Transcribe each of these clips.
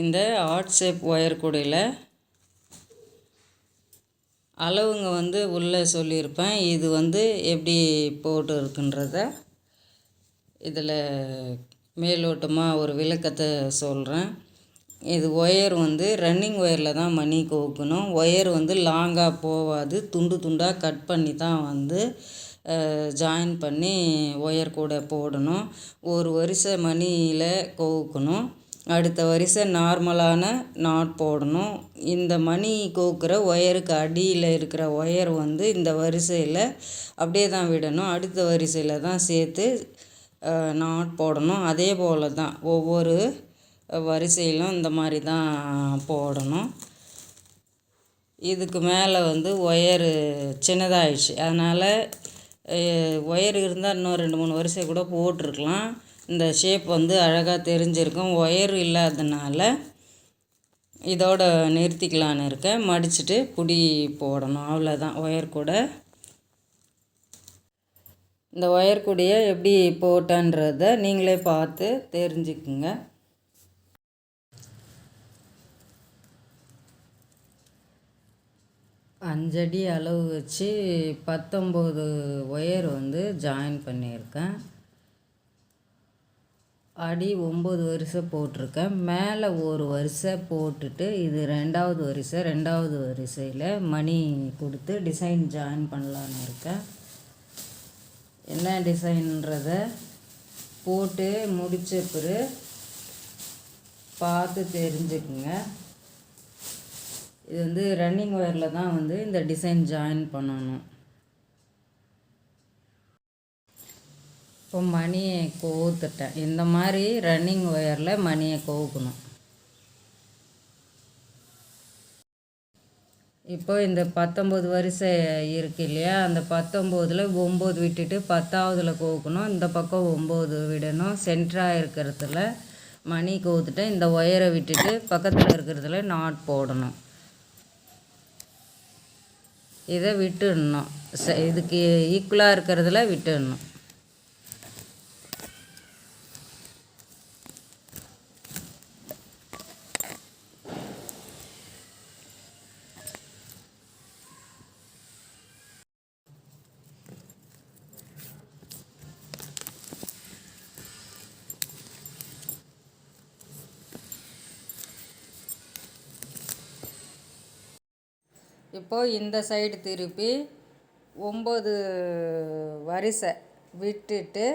இந்த heart shape wire கூடையில் அளவுங்க உள்ளே சொல்லியிருப்பேன். இது எப்படி போட்டு இருக்குன்றத இதில் மேலோட்டமாக ஒரு விளக்கத்தை சொல்கிறேன். இது ஒயர் ரன்னிங் ஒயரில் தான் மணி கோக்கணும். ஒயர் லாங்காக போகாது, துண்டு துண்டாக கட் பண்ணி தான் ஜாயின் பண்ணி ஒயர் கூட போடணும். ஒரு வரிசை மணியில் கோக்கணும், அடுத்த வரிசை நார்மலான நாட் போடணும். இந்த மணி கோக்குற ஒயருக்கு அடியில் இருக்கிற ஒயர் இந்த வரிசையில் அப்படியே தான் விடணும், அடுத்த வரிசையில் தான் சேர்த்து நாட் போடணும். அதே போல் தான் ஒவ்வொரு வரிசையிலும் இந்த மாதிரி தான் போடணும். இதுக்கு மேலே ஒயரு சின்னதாகிடுச்சு, அதனால் ஒயர் இருந்தால் இன்னும் 2-3 வரிசை கூட போட்டிருக்கலாம். இந்த ஷேப் அழகாக தெரிஞ்சிருக்கும். ஒயர் இல்லாததுனால இதோட நிறுத்திக்கலான்னு இருக்கேன். மடிச்சுட்டு புடி போடணும், அவ்வளோதான். ஒயர் கூட இந்த ஒயர் கூடையை எப்படி போட்டன்றதை நீங்களே பார்த்து தெரிஞ்சுக்குங்க. அஞ்சடி அளவு வச்சு 19 ஒயர் ஜாயின் பண்ணியிருக்கேன். அடி 9 வரிசை போட்டிருக்கேன். மேலே ஒரு வரிசை போட்டுட்டு இது 2வது வரிசை. 2வது வரிசையில் மணி கொடுத்து டிசைன் ஜாயின் பண்ணலான்னு இருக்கேன். என்ன டிசைன்றதை போட்டு முடித்த பிறகு பார்த்து தெரிஞ்சுக்குங்க. இது ரன்னிங் ஒயரில் தான் இந்த டிசைன் ஜாயின் பண்ணணும். இப்போ மணியை கோத்துட்டேன். இந்த மாதிரி ரன்னிங் ஒயரில் மணியை கோக்கணும். இப்போ இந்த 19 வரிசை இருக்கு இல்லையா, அந்த 19ல் 9 விட்டுட்டு 10வதுல கோக்கணும். இந்த பக்கம் 9 விடணும். சென்டராக இருக்கிறதுல மணி கோத்துட்டேன். இந்த ஒயரை விட்டுட்டு பக்கத்தில் இருக்கிறதுல நாட் போடணும். இதை விட்டுடணும், இதுக்கு ஈக்குவலாக இருக்கிறதுல விட்டுடணும். இப்போது இந்த சைடு திருப்பி 9 வரிசை விட்டுட்டு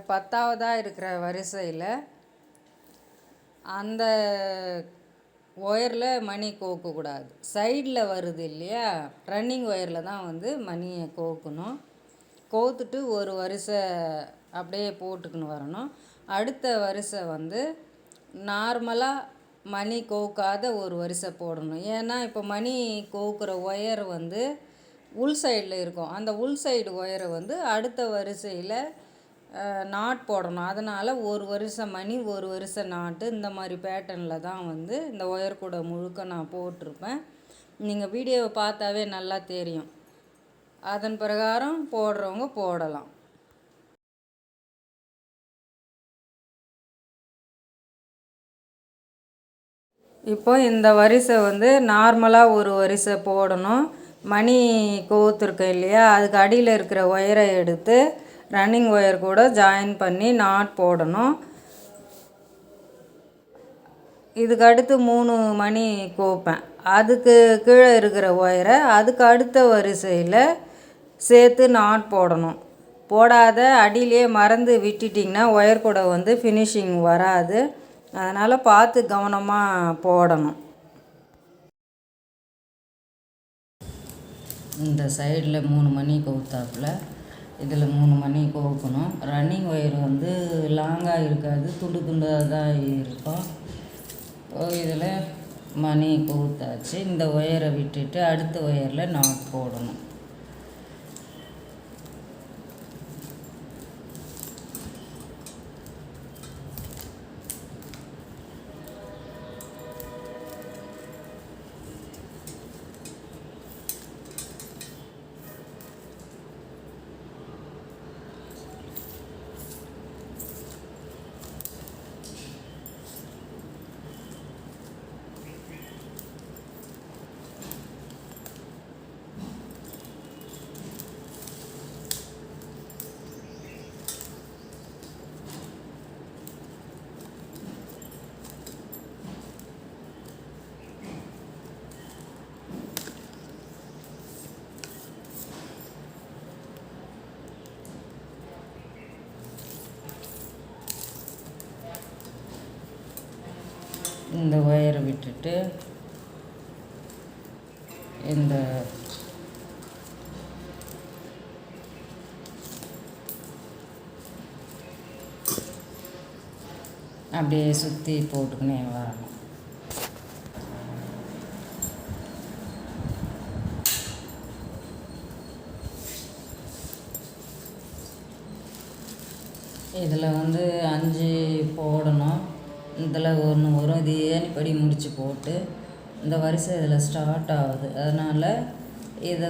10வதாக இருக்கிற வரிசையில் அந்த ஒயரில் மணி கோக்கக்கூடாது. சைடில் வருது இல்லையா, ரன்னிங் ஒயரில் தான் மணியை கோக்கணும். கோத்துட்டு ஒரு வரிசை அப்படியே போட்டுக்கின்னு வரணும். அடுத்த வரிசை நார்மலாக மணி கோக்காத ஒரு வரிசை போடணும். ஏன்னா இப்போ மணி கோக்குற ஒயர் உள் சைடில் இருக்கும். அந்த உள் சைடு ஒயரை அடுத்த வரிசையில் நாட் போடணும். அதனால் ஒரு வரிசை மணி ஒரு வரிசை நாட்டு இந்த மாதிரி பேட்டர்னில் தான் இந்த ஒயர் கூட முழுக்க நான் போட்டிருப்பேன். நீங்கள் வீடியோவை பார்த்தாவே நல்லா தெரியும். அதன் பிரகாரம் போடுறவங்க போடலாம். இப்போ இந்த வரிசை நார்மலாக ஒரு வரிசை போடணும். மணி கோத்துருக்கேன் இல்லையா, அதுக்கு அடியில் இருக்கிற ஒயரை எடுத்து ரன்னிங் ஒயர் கூட ஜாயின் பண்ணி நாட் போடணும். இதுக்கு அடுத்து 3 மணி கோப்பேன். அதுக்கு கீழே இருக்கிற ஒயரை அதுக்கு அடுத்த வரிசையில் சேர்த்து நாட் போடணும். போடாத அடியிலே மறந்து விட்டுட்டிங்கன்னா ஒயர் கூட ஃபினிஷிங் வராது. அதனால் பார்த்து கவனமாக போடணும். இந்த சைடில் 3 மணி கோத்தாப்பில் இதில் 3 மணி கோக்கணும். ரன்னிங் ஒயர் லாங்காக இருக்காது, துண்டு துண்டாக தான் இருக்கும். இதில் மணி கோத்தாச்சு. இந்த ஒயரை விட்டுட்டு அடுத்த ஒயரில் நாட் போடணும். இந்த ஒயரை விட்டுட்டு இந்த அப்படியே சுற்றி போட்டுக்கினே வரணும். இதில் 5 போடணும். இதில் ஒன்று வரும். இது ஏணிப்படி முடித்து போட்டு இந்த வரிசை இதில் ஸ்டார்ட் ஆகுது. அதனால் இதை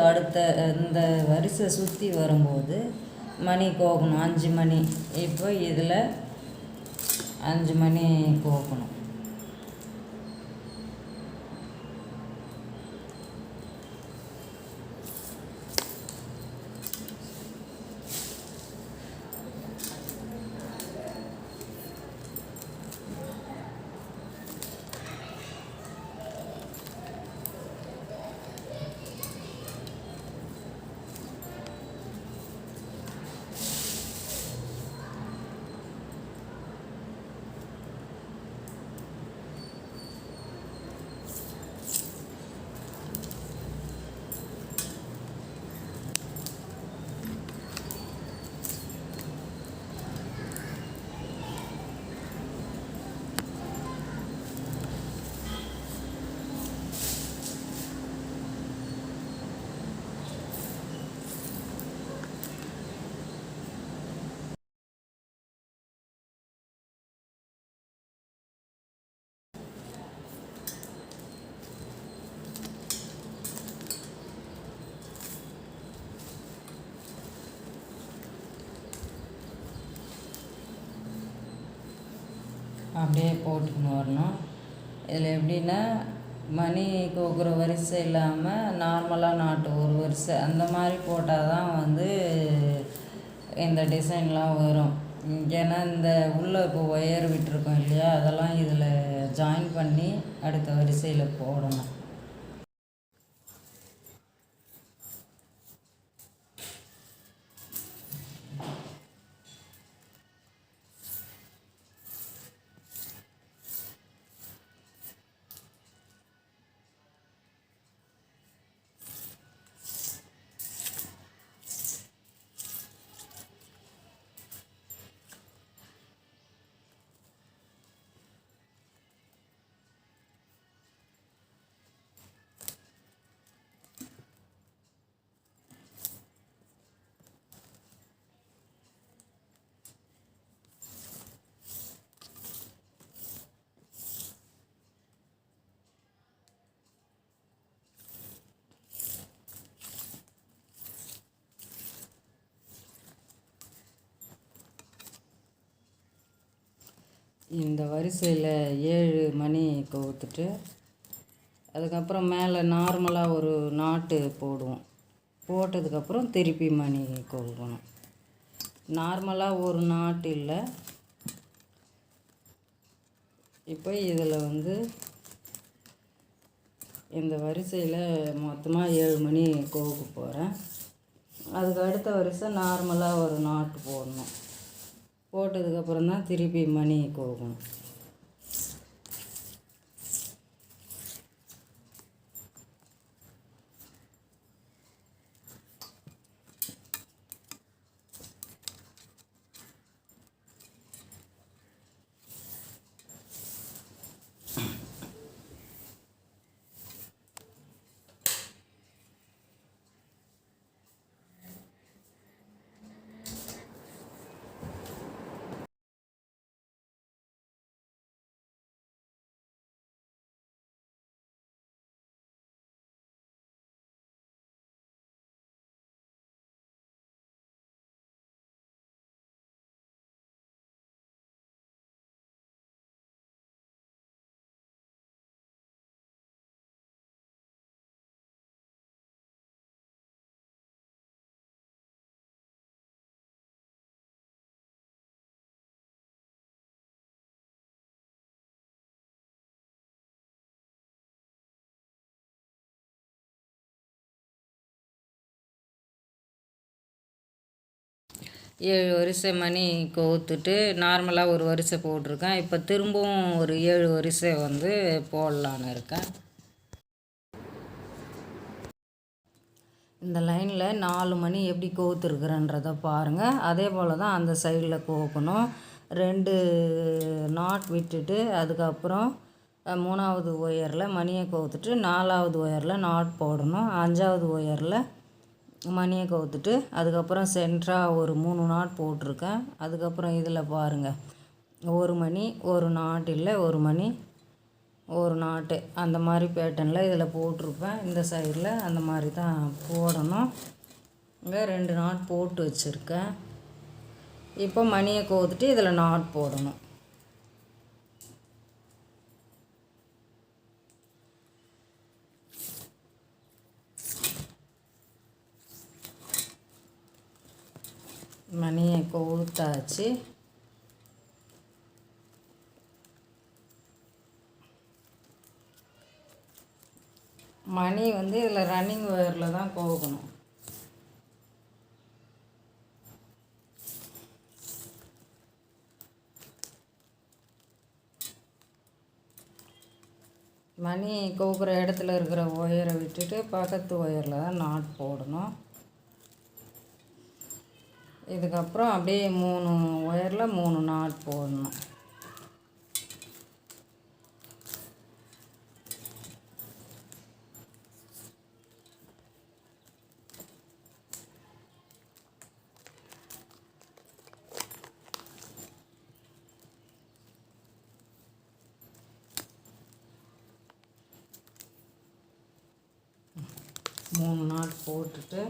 அடுத்த இந்த வரிசை சுற்றி வரும்போது மணி கோக்கணும். 5 மணி. இப்போ இதில் 5 மணி கோக்கணும். அப்படியே போட்டுக்கணும் வரணும். இதில் எப்படின்னா மணி கோக்குற வரிசை இல்லாமல் நார்மலாக நாட்டு ஒரு வரிசை அந்த மாதிரி போட்டால் தான் இந்த டிசைன்லாம் வரும். ஏன்னா இந்த உள்ளே இப்போ ஒயர் விட்டுருக்கோம் இல்லையா, அதெல்லாம் இதில் ஜாயின் பண்ணி அடுத்த வரிசையில் போடணும். இந்த வரிசையில் 7 மணி கோர்த்துட்டு அதுக்கப்புறம் மேலே நார்மலாக ஒரு நாட்டு போடுவோம். போட்டதுக்கப்புறம் திருப்பி மணி கோர்க்கணும். நார்மலாக ஒரு நாட்டு இல்லை. இப்போ இதில் இந்த வரிசையில் மொத்தமாக 7 மணி கோர்க்க போகிறேன். அதுக்கு அடுத்த வரிசை நார்மலாக ஒரு நாட்டு போடணும். போட்டதுக்கப்புறம் தான் திருப்பி மணி கோர்க்கணும். 7 வரிசை மணி கோத்துட்டு நார்மலாக ஒரு வரிசை போட்டிருக்கேன். இப்போ திரும்பவும் ஒரு 7 வரிசை வந்து போடலான்னு இருக்கேன். இந்த லைனில் 4 மணி எப்படி கோத்துருக்குறேன்றதை பாருங்கள். அதே போல் தான் அந்த சைடில் கோக்கணும். 2 நாட் விட்டுட்டு அதுக்கப்புறம் 3வது ஒயரில் மணியை கோத்துட்டு 4வது ஒயரில் நாட் போடணும். 5வது ஒயரில் மணியை கோத்துட்டு அதுக்கப்புறம் சென்டராக ஒரு 3 நாட் போட்டிருக்கேன். அதுக்கப்புறம் இதில் பாருங்கள், ஒரு மணி ஒரு நாட் இல்லை, ஒரு மணி ஒரு நாட்டு, அந்த மாதிரி பேட்டர்னில் இதில் போட்டிருப்பேன். இந்த சைடில் அந்த மாதிரி தான் போடணும். இங்கே 2 நாட் போட்டு வச்சுருக்கேன். இப்போ மணியை கோத்துட்டு இதில் நாட் போடணும். மணியை கோத்தாச்சு. மணி வந்து இதில் ரன்னிங் ஒயரில் தான் கோக்கணும். மணி கோக்குற இடத்துல இருக்கிற ஒயரை விட்டுட்டு பக்கத்து ஒயரில் தான் நாட் போடணும். இதுக்கப்புறம் அப்படியே 3 ஒயரில் 3 நாட் போடணும். மூணு நாட் போட்டுட்டு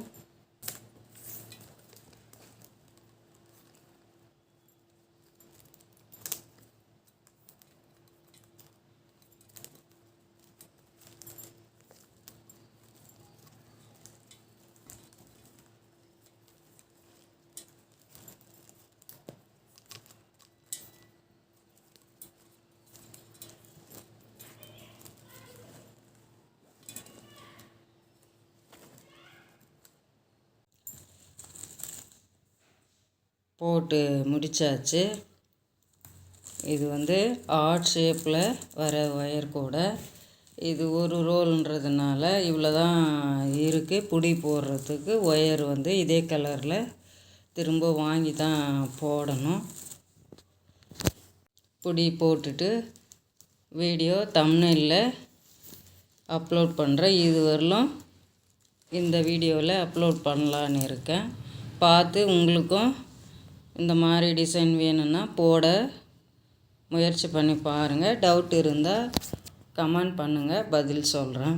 போட்டு முடித்தாச்சு. இது வந்து ஆர்ட் ஷேப்பில் வர ஒயர் கூட. இது ஒரு ரோல்ன்றதுனால இவ்வளோ தான் இருக்குது. புடி போடுறதுக்கு ஒயர் வந்து இதே கலரில் திரும்ப வாங்கி தான் போடணும். புடி போட்டுட்டு வீடியோ தம்ப்நெயிலில் அப்லோட் பண்ணுறேன். இது வரலும் இந்த வீடியோவில் அப்லோட் பண்ணலான்னு இருக்கேன். பார்த்து உங்களுக்கும் இந்த மாதிரி டிசைன் வேணும்னா போட முயற்சி பண்ணி பாருங்கள். டவுட் இருந்தால் கமெண்ட் பண்ணுங்கள், பதில் சொல்கிறேன்.